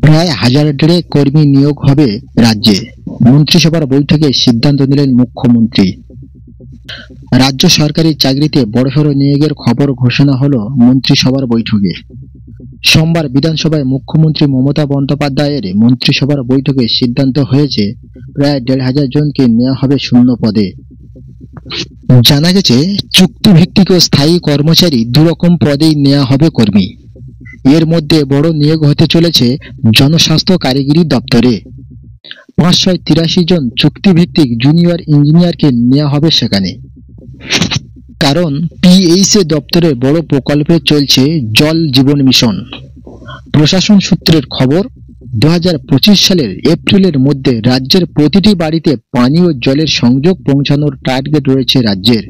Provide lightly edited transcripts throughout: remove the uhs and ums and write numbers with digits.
প্রায় 1000 কর্মী নিয়োগ হবে রাজ্যে। মন্ত্রিসভার বৈঠকে সিদ্ধান্ত নিলেন মুখ্যমন্ত্রী। রাজ্য সরকারি চাকরিতে বড়সড় নিয়োগের খবর ঘোষণা হলো মন্ত্রিসভার বৈঠকে। সোমবার বিধানসভায় মুখ্যমন্ত্রী মমতা বন্দ্যোপাধ্যায়ের মন্ত্রিসভার বৈঠকে সিদ্ধান্ত হয়েছে প্রায় 1500 জনকে নেওয়া হবে শূন্য পদে। জানা গেছে, চুক্তিভিত্তিক ও স্থায়ী কর্মচারী দুরকম পদেই নেওয়া হবে কর্মী। এর মধ্যে বড় নিয়োগ হতে চলেছে জনস্বাস্থ্য কারিগরি দপ্তরে। 583 জন চুক্তিভিত্তিক জুনিয়র ইঞ্জিনিয়ারকে নেওয়া হবে সেখানে। কারণ পিএইচএ দপ্তরের বড় প্রকল্পে চলছে জল জীবন মিশন। প্রশাসন সূত্রের খবর, 2025 সালের এপ্রিলের মধ্যে রাজ্যের প্রতিটি বাড়িতে পানীয় জলের সংযোগ পৌঁছানোর টার্গেট রয়েছে রাজ্যের।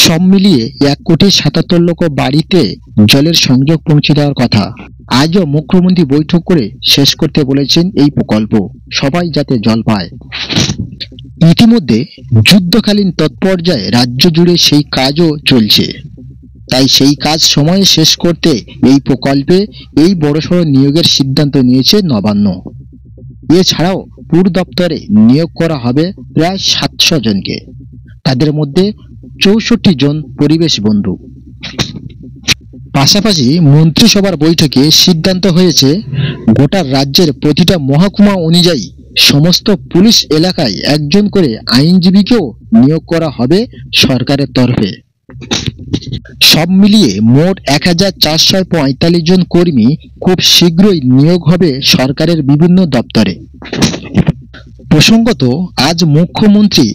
সব মিলিয়ে 1,77,00,000 বাড়িতে জলের সংযোগ পৌঁছে দেওয়ার কথা। আজও মুখ্যমন্ত্রী বৈঠক করে শেষ করতে বলেছেন এই প্রকল্প, সবাই যাতে জল পায়। ইতিমধ্যে যুদ্ধকালীন তৎপর্যায়ে রাজ্য জুড়ে সেই কাজও চলছে। তাই সেই কাজ সময়ে শেষ করতে এই প্রকল্পে এই বড়সড় নিয়োগের সিদ্ধান্ত নিয়েছে নবান্ন। এছাড়াও পুর দপ্তরে নিয়োগ করা হবে প্রায় 700 জনকে। তাদের মধ্যে 64 জন পরিবেশ বন্ধু। পাশাপাশি মন্ত্রিসভার বৈঠকে সিদ্ধান্ত হয়েছে গোটা রাজ্যের প্রতিটা মহকুমা অনুযায়ী সমস্ত পুলিশ এলাকায় একজন করে আইনজীবীকেও নিয়োগ করা হবে সরকারের তরফে। সব মিলিয়ে মোট 1445 জন কর্মী খুব শীঘ্রই নিয়োগ হবে সরকারের বিভিন্ন দপ্তরে। প্রসঙ্গত, আজ মুখ্যমন্ত্রী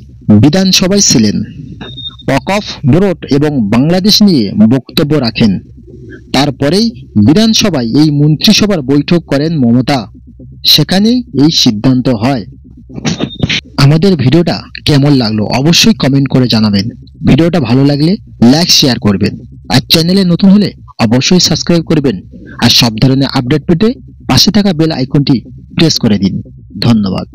বিধানসভায় ছিলেন। ওয়াকফ বোর্ড এবং বাংলাদেশ নিয়ে বক্তব্য রাখেন। তারপরেই বিধানসভায় এই মন্ত্রিসভার বৈঠক করেন মমতা। সেখানেই এই সিদ্ধান্ত হয়। আমাদের ভিডিওটা কেমন লাগলো অবশ্যই কমেন্ট করে জানাবেন। ভিডিওটা ভালো লাগলে লাইক শেয়ার করবেন, আর চ্যানেলে নতুন হলে অবশ্যই সাবস্ক্রাইব করবেন। আর সব ধরনের আপডেট পেতে পাশে থাকা বেল আইকনটি প্রেস করে দিন। ধন্যবাদ।